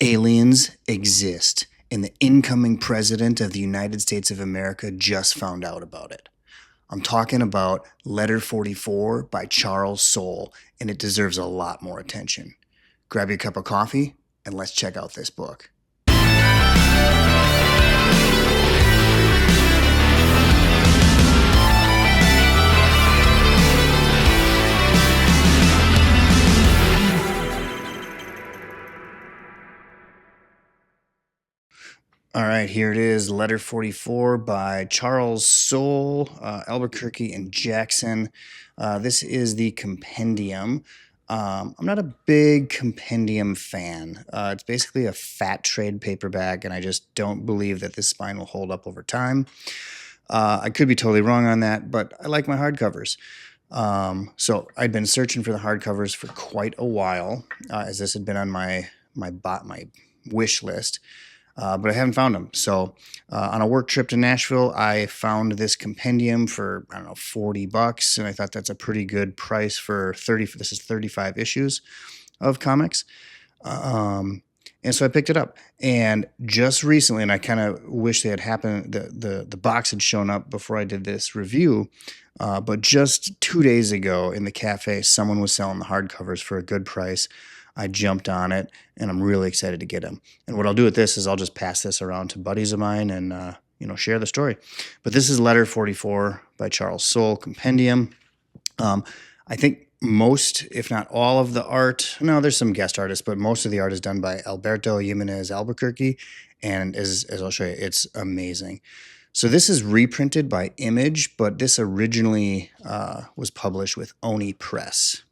Aliens exist, and the incoming president of the United States of America just found out about it. I'm talking about Letter 44 by Charles Soule, and it deserves a lot more attention. Grab your cup of coffee, and let's check out this book. All right, here it is, Letter 44 by Charles Soule, Albuquerque, and Jackson. This is the compendium. I'm not a big compendium fan. It's basically a fat trade paperback, and I just don't believe that this spine will hold up over time. I could be totally wrong on that, but I like my hardcovers. So I'd been searching for the hardcovers for quite a while, as this had been on my wish list. But I haven't found them. So on a work trip to Nashville, I found this compendium for, I don't know, $40. And I thought that's a pretty good price for 30. This is 35 issues of comics. And so I picked it up. And just recently, and I kind of wish they had happened, the box had shown up before I did this review. But just 2 days ago in the cafe, someone was selling the hardcovers for a good price. I jumped on it, and I'm really excited to get them. And what I'll do with this is I'll just pass this around to buddies of mine and, share the story. But this is Letter 44 by Charles Soule, compendium. I think most, if not all of the art, no, there's some guest artists, but most of the art is done by Alberto Jimenez Albuquerque. And as I'll show you, it's amazing. So this is reprinted by Image, but this originally was published with Oni Press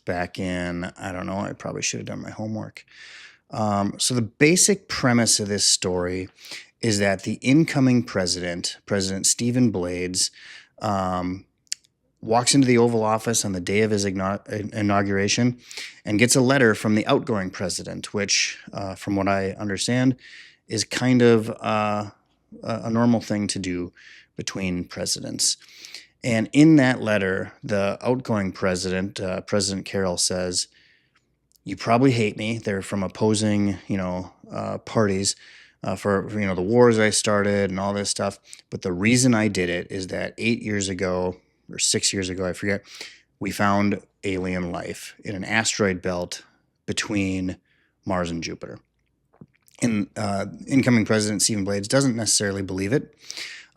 back in, I don't know, I probably should have done my homework. So the basic premise of this story is that the incoming president, President Stephen Blades, walks into the Oval Office on the day of his inauguration and gets a letter from the outgoing president, which, from what I understand, is kind of a normal thing to do between presidents. And in that letter, the outgoing president, President Carroll, says, "You probably hate me." They're from opposing, parties for the wars I started and all this stuff. But the reason I did it is that 8 years ago or 6 years ago, I forget, we found alien life in an asteroid belt between Mars and Jupiter. And incoming President Stephen Blades doesn't necessarily believe it.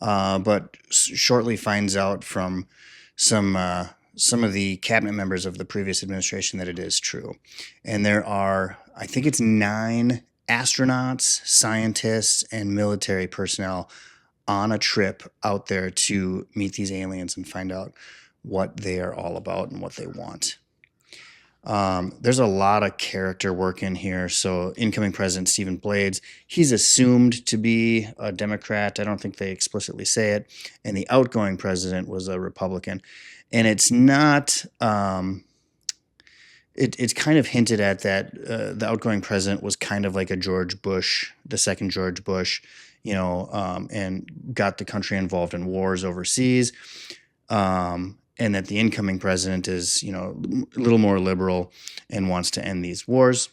But shortly finds out from some of the cabinet members of the previous administration that it is true. And there are, I think it's 9 astronauts, scientists, and military personnel on a trip out there to meet these aliens and find out what they are all about and what they want. There's a lot of character work in here. So incoming President Stephen Blades, he's assumed to be a Democrat. I don't think they explicitly say it. And the outgoing president was a Republican. And it's not, it's kind of hinted at that the outgoing president was kind of like a George Bush, the second George Bush, and got the country involved in wars overseas. And that the incoming president is, a little more liberal and wants to end these wars.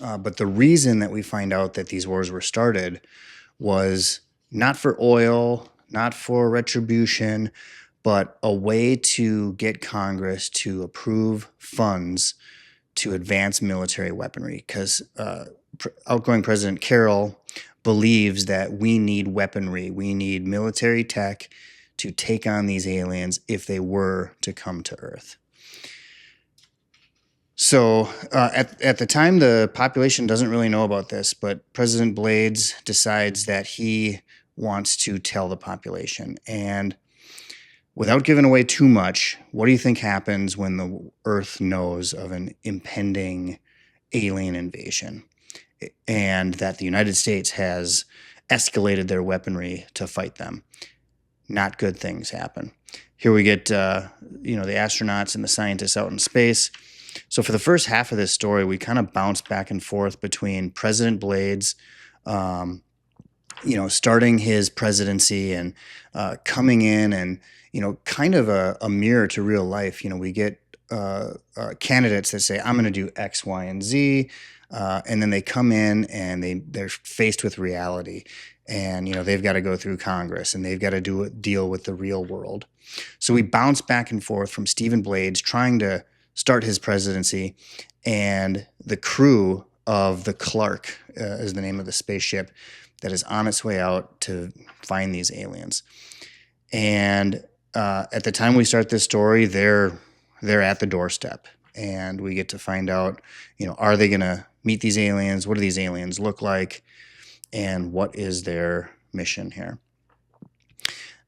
But the reason that we find out that these wars were started was not for oil, not for retribution, but a way to get Congress to approve funds to advance military weaponry. Because outgoing President Carroll believes that we need weaponry, we need military tech to take on these aliens if they were to come to Earth. So at the time, the population doesn't really know about this, but President Blades decides that he wants to tell the population. And without giving away too much, what do you think happens when the Earth knows of an impending alien invasion and that the United States has escalated their weaponry to fight them? Not good things happen. Here we get, the astronauts and the scientists out in space. So for the first half of this story, we kind of bounce back and forth between President Blades, starting his presidency and coming in and, kind of a mirror to real life. We get candidates that say, I'm going to do X, Y, and Z. And then they come in and they're faced with reality, and they've got to go through Congress and they've got to deal with the real world. So we bounce back and forth from Stephen Blades trying to start his presidency, and the crew of the Clark is the name of the spaceship that is on its way out to find these aliens. And at the time we start this story, they're at the doorstep, and we get to find out, are they going to meet these aliens? What do these aliens look like? And what is their mission here?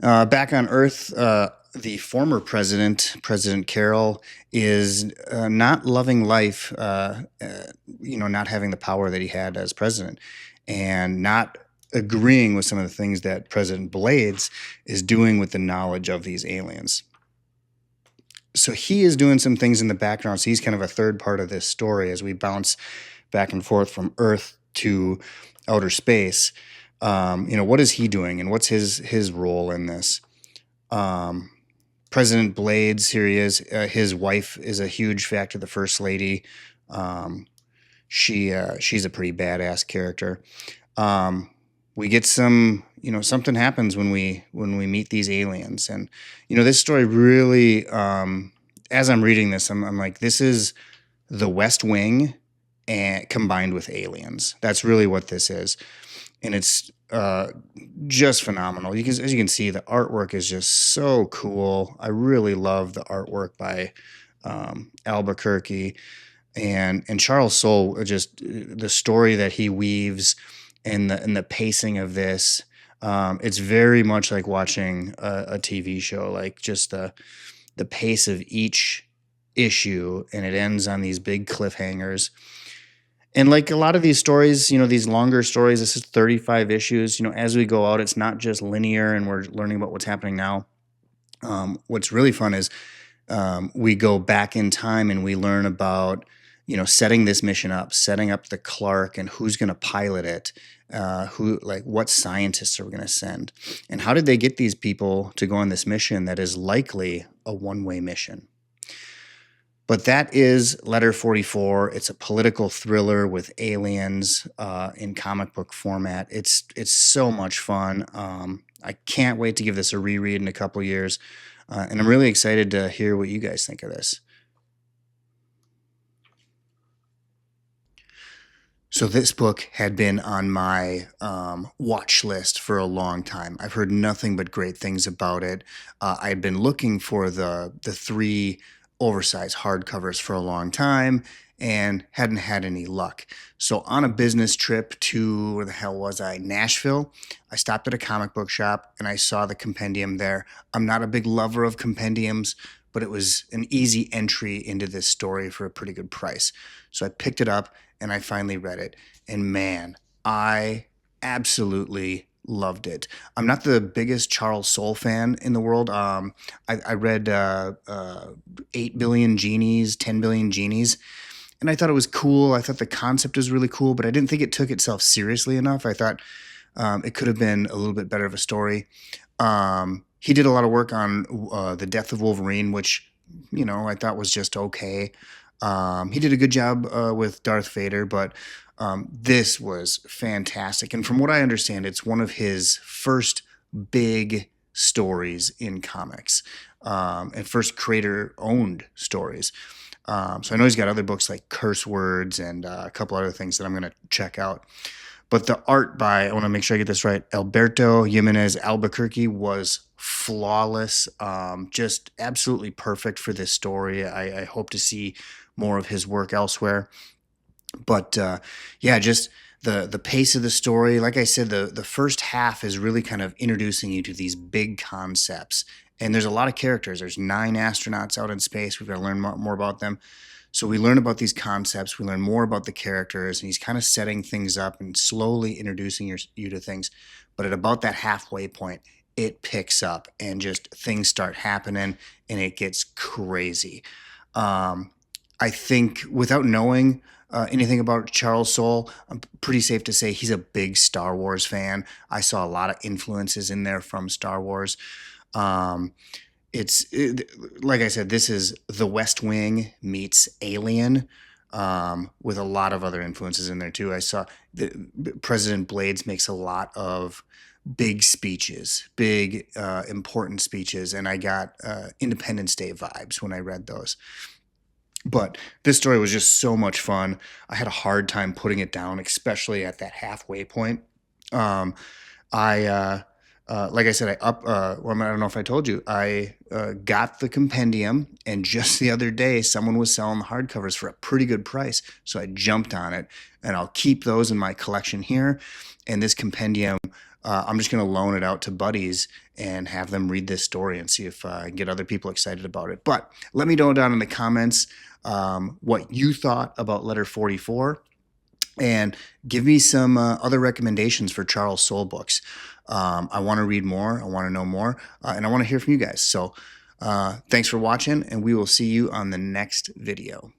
Back on Earth, the former president, President Carroll, is not loving life, not having the power that he had as president, and not agreeing with some of the things that President Blades is doing with the knowledge of these aliens. So he is doing some things in the background. So he's kind of a third part of this story as we bounce back and forth from Earth to outer space. What is he doing, and what's his role in this? President Blades, here he is. His wife is a huge factor, the First Lady. She's a pretty badass character. We get something happens when we meet these aliens, and this story really, as I'm reading this, I'm like, this is the West Wing and combined with aliens. That's really what this is, and it's just phenomenal. As you can see, the artwork is just so cool. I really love the artwork by Albuquerque and Charles Soule. Just the story that he weaves and the pacing of this. It's very much like watching a TV show, like just the pace of each issue, and it ends on these big cliffhangers. And like a lot of these stories, these longer stories, this is 35 issues. As we go out, it's not just linear and we're learning about what's happening now. What's really fun is we go back in time and we learn about, setting this mission up, setting up the Clark, and who's going to pilot it, what scientists are we going to send, and how did they get these people to go on this mission that is likely a one-way mission. But that is Letter 44. It's a political thriller with aliens in comic book format. It's so much fun. I can't wait to give this a reread in a couple years, and I'm really excited to hear what you guys think of this. So this book had been on my watch list for a long time. I've heard nothing but great things about it. I had been looking for the 3 oversized hardcovers for a long time and hadn't had any luck. So on a business trip to, where the hell was I? Nashville. I stopped at a comic book shop and I saw the compendium there. I'm not a big lover of compendiums, but it was an easy entry into this story for a pretty good price. So I picked it up and I finally read it. And man, I absolutely loved it. I'm not the biggest Charles Soule fan in the world. I read 8 Billion Genies, 10 Billion Genies, and I thought it was cool. I thought the concept was really cool, but I didn't think it took itself seriously enough. I thought it could have been a little bit better of a story. He did a lot of work on The Death of Wolverine, which, I thought was just okay. He did a good job with Darth Vader, but this was fantastic. And from what I understand, it's one of his first big stories in comics, and first creator-owned stories. So I know he's got other books like Curse Words and a couple other things that I'm going to check out. But the art by, I want to make sure I get this right, Alberto Jimenez Albuquerque was flawless, just absolutely perfect for this story. I hope to see more of his work elsewhere. But just the pace of the story, like I said, the first half is really kind of introducing you to these big concepts. And there's a lot of characters. There's 9 astronauts out in space. We've got to learn more about them. So we learn about these concepts. We learn more about the characters. And he's kind of setting things up and slowly introducing you to things. But at about that halfway point, it picks up and just things start happening and it gets crazy. I think without knowing anything about Charles Soule, I'm pretty safe to say he's a big Star Wars fan. I saw a lot of influences in there from Star Wars. Like I said, this is The West Wing meets Alien. with a lot of other influences in there too. I saw President Blades makes a lot of big speeches, big important speeches, and I got Independence Day vibes when I read those. But this story was just so much fun. I had a hard time putting it down, especially at that halfway point. Um, like I said, well, I don't know if I told you, I got the compendium, and just the other day, someone was selling the hardcovers for a pretty good price. So I jumped on it, and I'll keep those in my collection here. And this compendium, I'm just going to loan it out to buddies and have them read this story and see if I can get other people excited about it. But let me know down in the comments what you thought about Letter 44. And give me some other recommendations for Charles Soule books. I want to read more. I want to know more. And I want to hear from you guys. So thanks for watching, and we will see you on the next video.